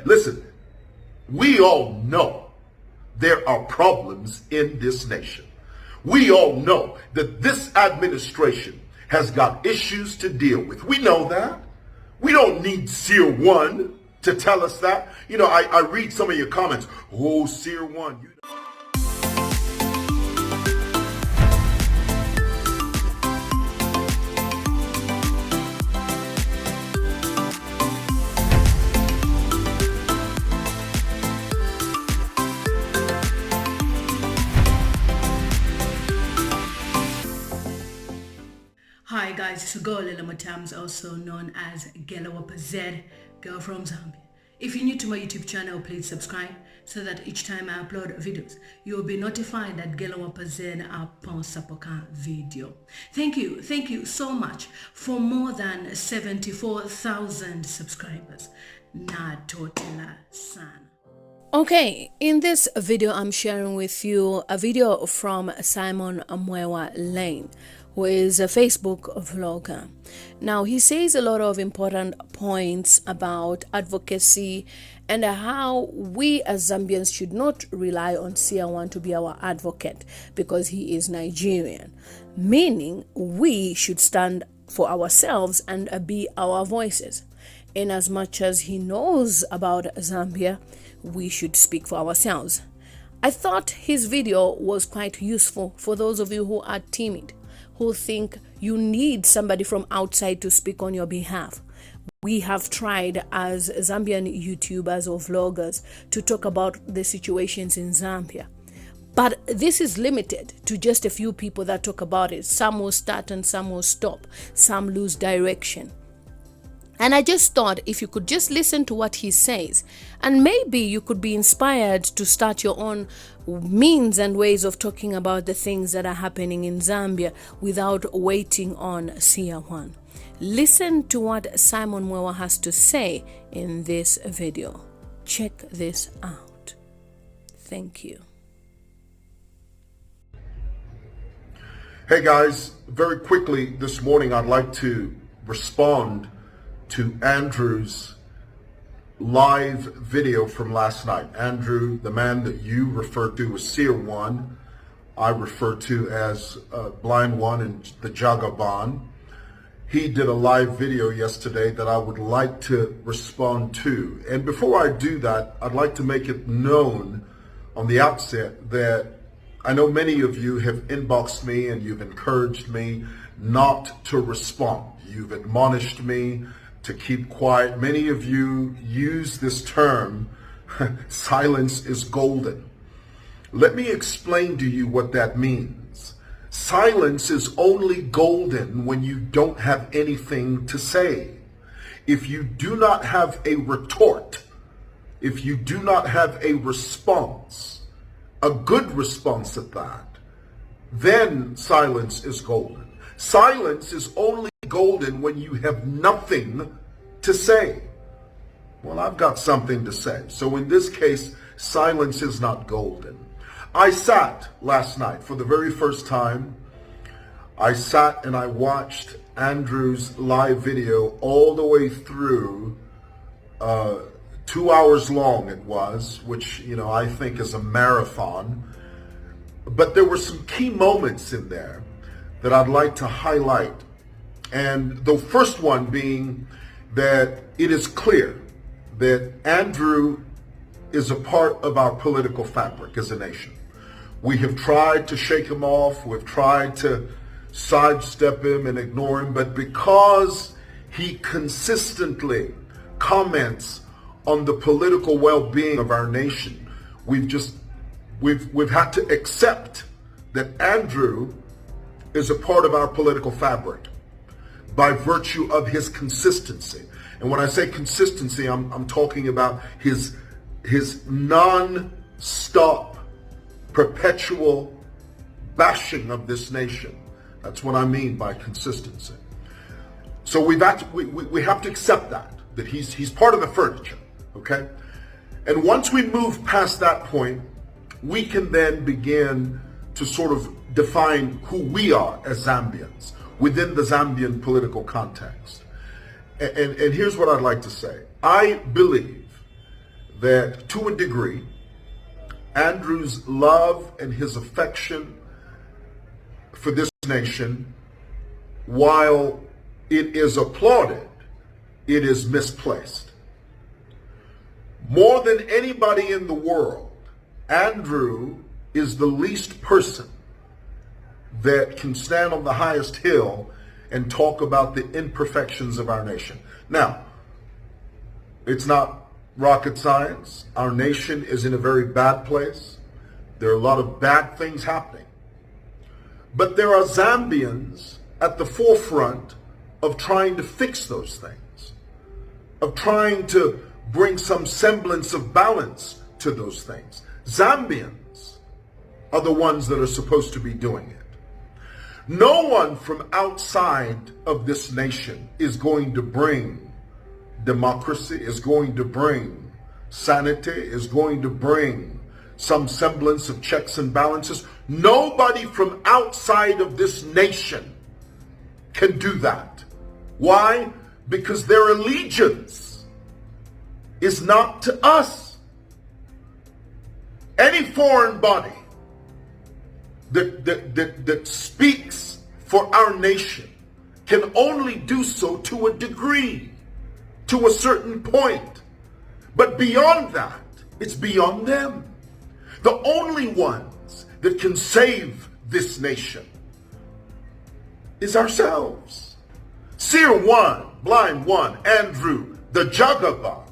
Listen, we all know there are problems in this nation. We all know that this administration has got issues to deal with. We know that. We don't need Seer 1 to tell us that. You know, I read some of your comments. Oh, Seer 1. You know. Hi guys, it's Girl Matams, also known as Mwewa Lane, girl from Zambia. If you're new to my YouTube channel, please subscribe so that each time I upload videos, you'll be notified that Mwewa Lane posts a video. Thank you so much for more than 74,000 subscribers. Na totela sana. Okay, in this video I'm sharing with you a video from Mwewa Lane, who is a Facebook vlogger. Now, he says a lot of important points about advocacy and how we as Zambians should not rely on Seer 1 to be our advocate because he is Nigerian, meaning we should stand for ourselves and be our voices. In as much as he knows about Zambia, we should speak for ourselves. I thought his video was quite useful for those of you who are timid, who think you need somebody from outside to speak on your behalf. We have tried as Zambian YouTubers or vloggers to talk about the situations in Zambia. But this is limited to just a few people that talk about it. Some will start and some will stop. Some lose direction. And I just thought if you could just listen to what he says, and maybe you could be inspired to start your own means and ways of talking about the things that are happening in Zambia without waiting on Seer 1. Listen to what Mwewa has to say in this video. Check this out. Thank you. Hey guys, very quickly this morning I'd like to respond to Andrew's live video from last night. Andrew, the man that you referred to as Seer 1, I refer to as Blind 1 and the Jagaban. He did a live video yesterday that I would like to respond to. And before I do that, I'd like to make it known on the outset that I know many of you have inboxed me and you've encouraged me not to respond. You've admonished me to keep quiet. Many of you use this term, silence is golden. Let me explain to you what that means. Silence is only golden when you don't have anything to say. If you do not have a retort, if you do not have a response, a good response at that, then silence is golden. Silence is only golden when you have nothing to say. Well, I've got something to say. So in this case, silence is not golden. I sat last night for the very first time. I sat and I watched Andrew's live video all the way through. 2 hours long it was, which, you know, I think is a marathon. But there were some key moments in there that I'd like to highlight. And the first one being that it is clear that Andrew is a part of our political fabric as a nation. We have tried to shake him off. We've tried to sidestep him and ignore him. But because he consistently comments on the political well-being of our nation, we've had to accept that Andrew is a part of our political fabric by virtue of his consistency. And when I say consistency, I'm talking about his non-stop, perpetual bashing of this nation. That's what I mean by consistency. So we have to accept that he's part of the furniture, okay? And once we move past that point, we can then begin to sort of define who we are as Zambians within the Zambian political context. And here's what I'd like to say. I believe that to a degree, Andrew's love and his affection for this nation, while it is applauded, it is misplaced. More than anybody in the world, Andrew is the least person that can stand on the highest hill and talk about the imperfections of our nation. Now, it's not rocket science. Our nation is in a very bad place. There are a lot of bad things happening. But there are Zambians at the forefront of trying to fix those things, of trying to bring some semblance of balance to those things. Zambians are the ones that are supposed to be doing it. No one from outside of this nation is going to bring democracy, is going to bring sanity, is going to bring some semblance of checks and balances. Nobody from outside of this nation can do that. Why? Because their allegiance is not to us. Any foreign body that speaks for our nation can only do so to a degree, to a certain point. But beyond that, it's beyond them. The only ones that can save this nation is ourselves. Seer 1, blind 1, Andrew, the Jagaban,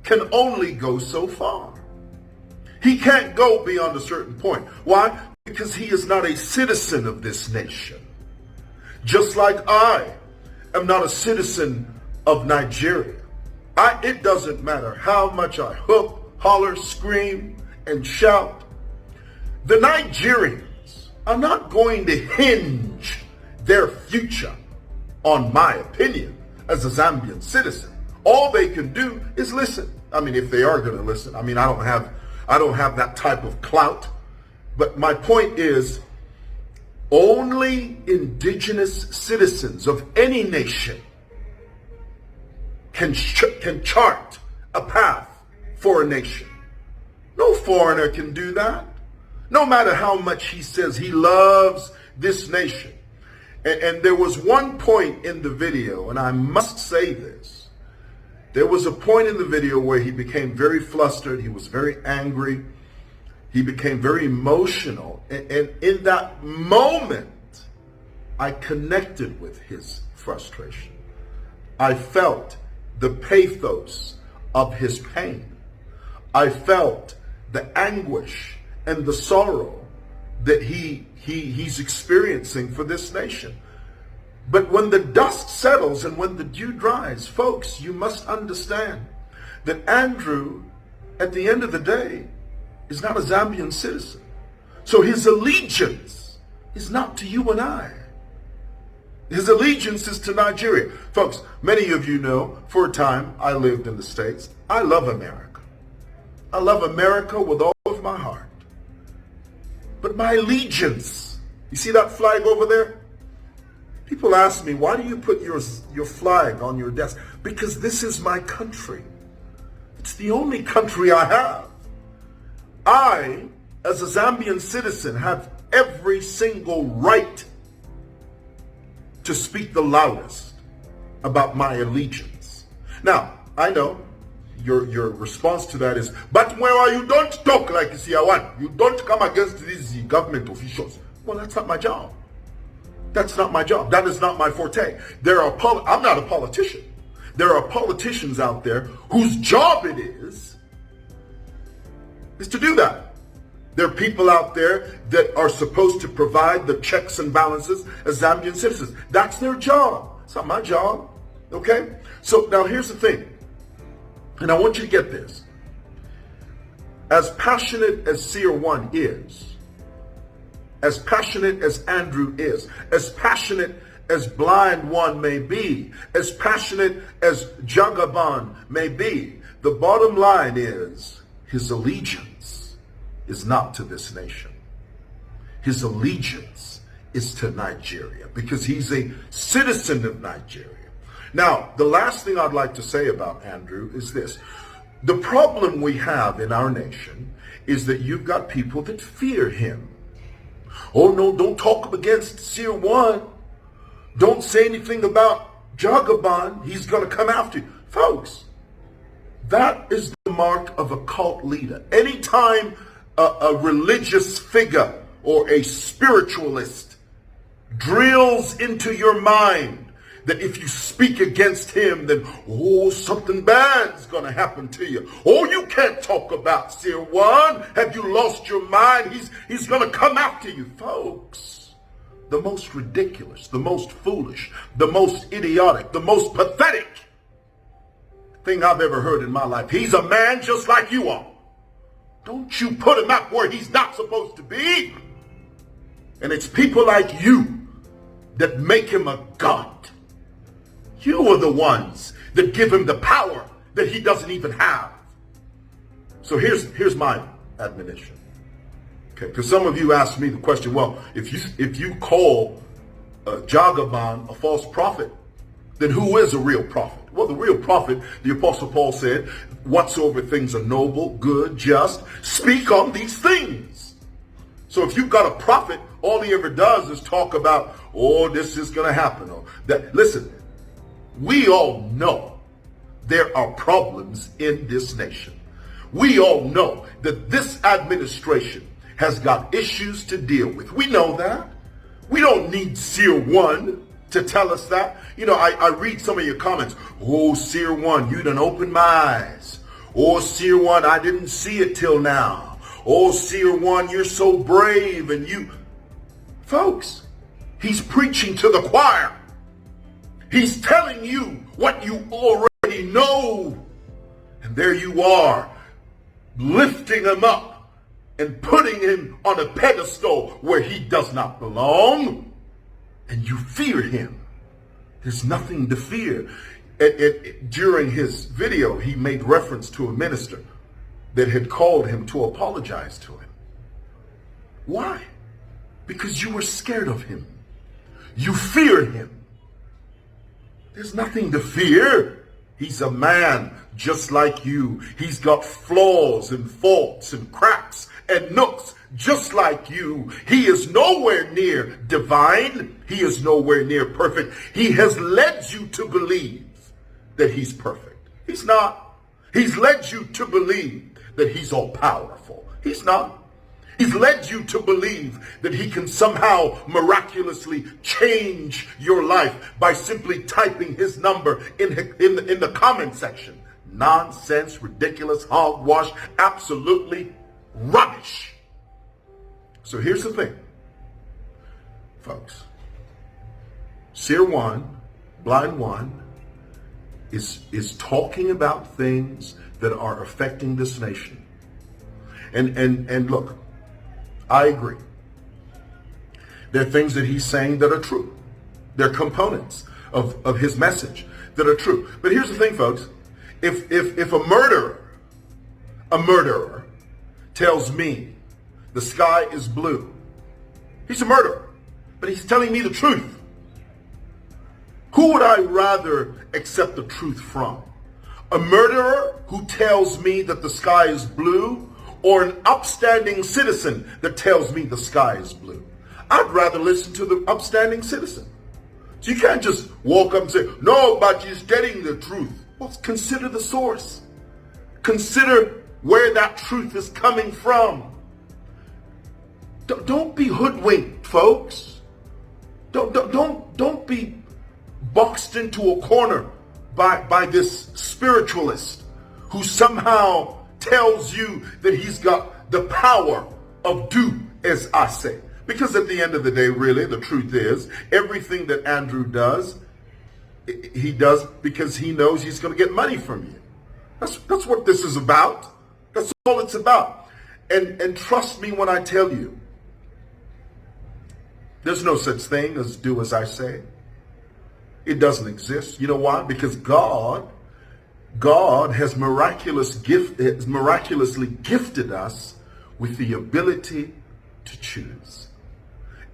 can only go so far. He can't go beyond a certain point. Why? Because he is not a citizen of this nation. Just like I am not a citizen of Nigeria. It doesn't matter how much I hoop, holler, scream, and shout. The Nigerians are not going to hinge their future on my opinion as a Zambian citizen. All they can do is listen. I mean, if they are going to listen. I mean, I don't have that type of clout. But my point is, only indigenous citizens of any nation can chart a path for a nation. No foreigner can do that. No matter how much he says he loves this nation. And there was one point in the video, and I must say this. There was a point in the video where he became very flustered. He was very angry. He became very emotional. And in that moment, I connected with his frustration. I felt the pathos of his pain. I felt the anguish and the sorrow that he's experiencing for this nation. But when the dust settles and when the dew dries, folks, you must understand that Andrew, at the end of the day, is not a Zambian citizen. So his allegiance is not to you and I. His allegiance is to Nigeria. Folks, many of you know, for a time, I lived in the States. I love America. I love America with all of my heart. But my allegiance, you see that flag over there? People ask me, why do you put your flag on your desk? Because this is my country. It's the only country I have. I, as a Zambian citizen, have every single right to speak the loudest about my allegiance. Now, I know your response to that is, but Mwewa, you don't talk like a Siawan. You don't come against these government officials. Well, that's not my job. That's not my job. That is not my forte. I'm not a politician. There are politicians out there whose job it is to do that. There are people out there that are supposed to provide the checks and balances as Zambian citizens. That's their job. It's not my job. Okay? So now here's the thing. And I want you to get this. As passionate as Seer 1 is, as passionate as Andrew is, as passionate as Blind 1 may be, as passionate as Jagaban may be, the bottom line is his allegiance is not to this nation. His allegiance is to Nigeria because he's a citizen of Nigeria. Now, the last thing I'd like to say about Andrew is this. The problem we have in our nation is that you've got people that fear him. Oh no, don't talk against Seer 1. Don't say anything about Jagaban. He's going to come after you. Folks, that is the mark of a cult leader. Anytime a religious figure or a spiritualist drills into your mind that if you speak against him, then, oh, something bad's going to happen to you. Oh, you can't talk about Seer 1. Have you lost your mind? He's going to come after you. Folks, the most ridiculous, the most foolish, the most idiotic, the most pathetic thing I've ever heard in my life. He's a man just like you are. Don't you put him up where he's not supposed to be. And it's people like you that make him a god. You are the ones that give him the power that he doesn't even have. So here's my admonition. Okay, because some of you asked me the question, well, if you call Jagaban a false prophet, then who is a real prophet? Well, the real prophet, the Apostle Paul said, whatsoever things are noble, good, just, speak on these things. So if you've got a prophet, all he ever does is talk about, oh, this is going to happen. Or that. Listen, we all know there are problems in this nation. We all know that this administration has got issues to deal with. We know that. We don't need Seer 1 to tell us that. You know, I read some of your comments. Oh, Seer 1, you done opened my eyes. Oh, Seer 1, I didn't see it till now. Oh, Seer 1, you're so brave. And you, folks, he's preaching to the choir. He's telling you what you already know. And there you are, lifting him up and putting him on a pedestal where he does not belong. And you fear him. There's nothing to fear. During his video, he made reference to a minister that had called him to apologize to him. Why? Because you were scared of him. You fear him. There's nothing to fear. He's a man just like you. He's got flaws and faults and cracks and nooks just like you. He is nowhere near divine. He is nowhere near perfect. He has led you to believe that he's perfect. He's not. He's led you to believe that he's all powerful. He's not. He's led you to believe that he can somehow miraculously change your life by simply typing his number in the comment section. Nonsense, ridiculous, hogwash, absolutely rubbish. So here's the thing, folks. Seer 1, Blind 1, is talking about things that are affecting this nation. And look, I agree. There are things that he's saying that are true. They're components of his message that are true. But here's the thing, folks. If a murderer tells me the sky is blue, he's a murderer, but he's telling me the truth. Who would I rather accept the truth from? A murderer who tells me that the sky is blue, or an upstanding citizen that tells me the sky is blue? I'd rather listen to the upstanding citizen. So you can't just walk up and say, no, but he's getting the truth. Well, consider the source. Consider where that truth is coming from. Don't be hoodwinked, folks. Don't be boxed into a corner by this spiritualist who somehow tells you that he's got the power of do as I say. Because at the end of the day, really, the truth is, everything that Andrew does, he does because he knows he's going to get money from you. That's what this is about. That's all it's about. And trust me when I tell you, there's no such thing as do as I say. It doesn't exist. You know why? Because God has miraculously gifted us with the ability to choose.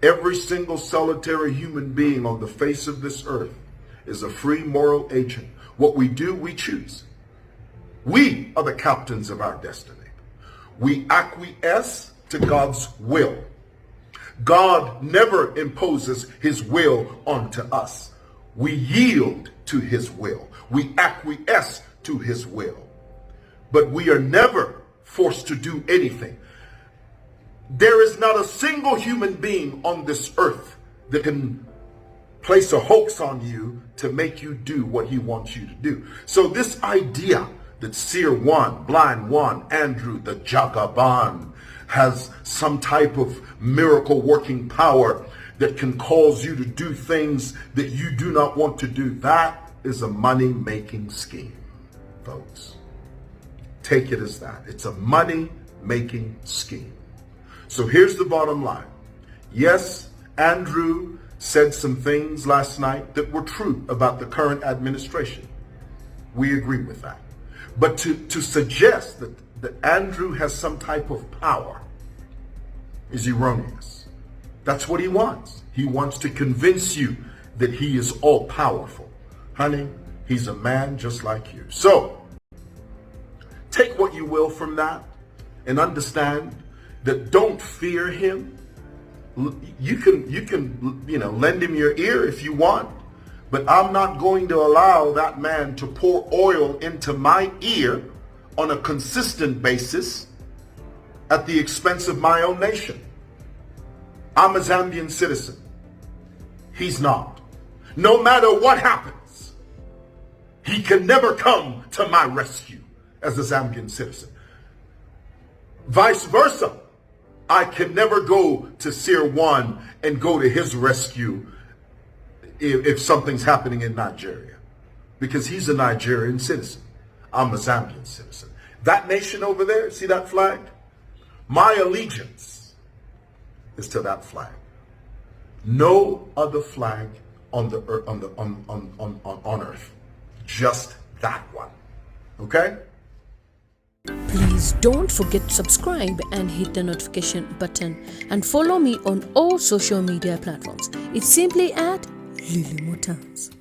Every single solitary human being on the face of this earth is a free moral agent. What we do, we choose. We are the captains of our destiny. We acquiesce to God's will. God never imposes his will onto us. We yield to his will. We acquiesce to his will. But we are never forced to do anything. There is not a single human being on this earth that can place a hoax on you to make you do what he wants you to do. So this idea that Seer 1, Blind 1, Andrew the Jagaban has some type of miracle working power that can cause you to do things that you do not want to do, that is a money-making scheme, folks. Take it as that. It's a money-making scheme. So here's the bottom line. Yes, Andrew said some things last night that were true about the current administration. We agree with that. But to suggest that Andrew has some type of power is erroneous. That's what he wants. He wants to convince you that he is all powerful. Honey, he's a man just like you. So take what you will from that and understand that don't fear him. You can lend him your ear if you want, but I'm not going to allow that man to pour oil into my ear on a consistent basis at the expense of my own nation. I'm a Zambian citizen. He's not. No matter what happens, he can never come to my rescue as a Zambian citizen. Vice versa, I can never go to Seer 1 and go to his rescue if something's happening in Nigeria, because he's a Nigerian citizen. I'm a Zambian citizen. That nation over there, see that flag? My allegiance is to that flag. No other flag on the earth, on earth, just that one. Okay? Please don't forget to subscribe and hit the notification button and follow me on all social media platforms. It's simply at Lily Motams.